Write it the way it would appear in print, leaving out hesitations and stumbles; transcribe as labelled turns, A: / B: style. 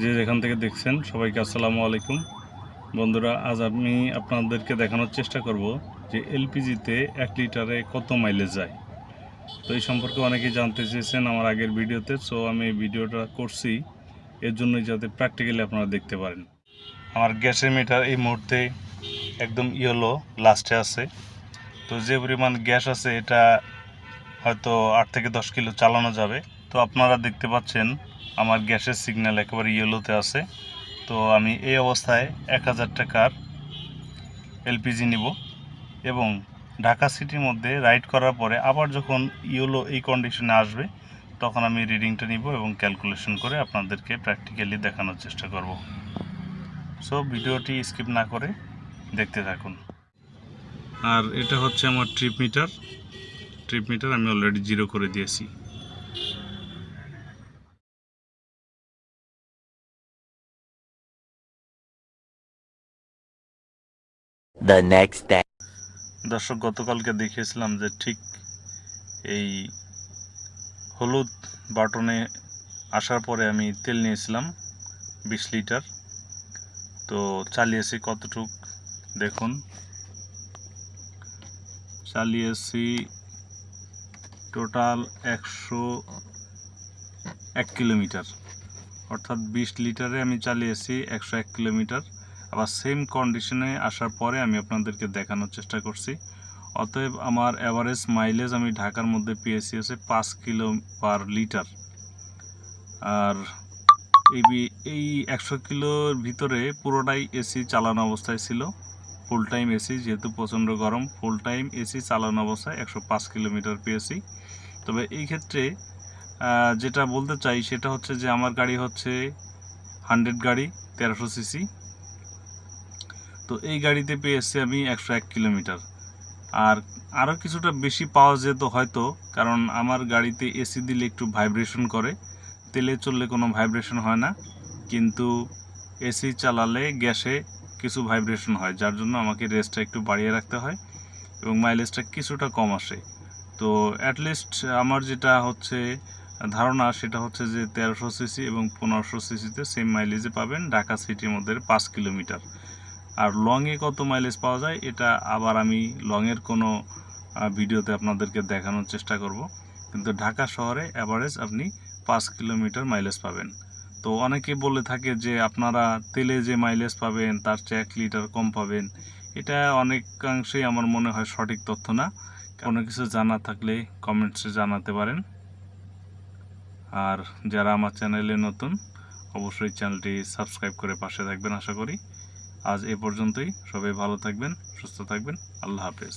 A: যে যেখান থেকে দেখছেন সবাইকে আসসালামু আলাইকুম। বন্ধুরা, আজ আমি আপনাদেরকে দেখানোর চেষ্টা করব যে এলপিজিতে 1 লিটারে কত মাইলেজ যায়। তো এই সম্পর্কে অনেকেই জানতে চেয়েছেন আমার আগের ভিডিওতে, সো আমি এই ভিডিওটা করছি এর জন্যই যাতে প্র্যাকটিক্যালি আপনারা দেখতে পারেন। আমার গ্যাসের মিটার এই মুহূর্তে একদম ইয়েলো লাস্টে আছে। তো যে পরিমাণ গ্যাস আছে এটা হয়তো 8 থেকে 10 কিলো চালানো যাবে। তো আপনারা দেখতে পাচ্ছেন আমার গ্যাসের সিগন্যাল একেবারে ইয়েলোতে আছে। তো আমি এই অবস্থায় 1000 টাকার এলপিজি নিব এবং ঢাকা সিটির মধ্যে রাইড করার পরে আবার যখন ইয়েলো এই কন্ডিশনে আসবে তখন আমি রিডিংটা নিব এবং ক্যালকুলেশন করে আপনাদেরকে প্র্যাকটিক্যালি দেখানোর চেষ্টা করব। সো ভিডিওটি স্কিপ না করে দেখতে থাকুন। আর এটা হচ্ছে আমার ট্রিপ মিটার আমি অলরেডি 0 করে দিয়েছি।
B: The next day.
A: দর্শক, গতকালকে দেখিয়েছিলাম যে ঠিক এই হলুদ বাটনে আসার পরে আমি তেল নিয়েছিলাম 20 লিটার। তো চালিয়েছি কতটুক দেখুন, চালিয়েছি টোটাল 101 কিলোমিটার, অর্থাৎ 20 লিটারে আমি চালিয়েছি 101 কিলোমিটার। আবার সেম কন্ডিশনে আসার পরে আমি আপনাদেরকে দেখানোর চেষ্টা করছি। অতএব আমার অ্যাভারেজ মাইলেজ আমি ঢাকার মধ্যে পেয়েছি হচ্ছে 5 কিলো পার লিটার। আর এই 100 কিলোর ভিতরে পুরোটাই এসি চালানো অবস্থায় ছিল, ফুল টাইম এসি, যেহেতু প্রচণ্ড গরম, ফুল টাইম এসি চালানো অবস্থায় 105 কিলোমিটার পেয়েছি। তবে এই ক্ষেত্রে যেটা বলতে চাই সেটা হচ্ছে যে আমার গাড়ি হচ্ছে 100 গাড়ি 1300 সিসি। তো এই গাড়িতে পেয়েছি আমি 101 কিলোমিটার। আর আরও কিছুটা বেশি পাওয়া যেত হয়তো, কারণ আমার গাড়িতে এসি দিলে একটু ভাইব্রেশন করে, তেলে চললে কোনো ভাইব্রেশন হয় না, কিন্তু এসি চালালে গ্যাসে কিছু ভাইব্রেশন হয়, যার জন্য আমাকে রেসটা একটু বাড়িয়ে রাখতে হয় এবং মাইলেজটা কিছুটা কম আসে। তো অ্যাটলিস্ট আমার যেটা হচ্ছে ধারণা সেটা হচ্ছে যে 1300 সিসি এবং 1500 সিসিতে সেম মাইলেজে পাবেন ঢাকা সিটির মধ্যে 5 কিলোমিটার। আর লংয়ে কত মাইলেজ পাওয়া যায় এটা আবার আমি লংয়ের কোনো ভিডিওতে আপনাদেরকে দেখানোর চেষ্টা করব, কিন্তু ঢাকা শহরে অ্যাভারেজ আপনি 5 কিলোমিটার মাইলেজ পাবেন। তো অনেকে বলে থাকে যে আপনারা তেলে যে মাইলেজ পাবেন তার চেয়ে 1 লিটার কম পাবেন। এটা অনেকাংশেই আমার মনে হয় সঠিক তথ্য না। কোনো কিছু জানা থাকলে কমেন্টসে জানাতে পারেন। আর যারা আমার চ্যানেলে নতুন অবশ্যই চ্যানেলটি সাবস্ক্রাইব করে পাশে থাকবেন আশা করি। আজ এ পর্যন্তই। সবাই ভালো থাকবেন, সুস্থ থাকবেন। আল্লাহ হাফেজ।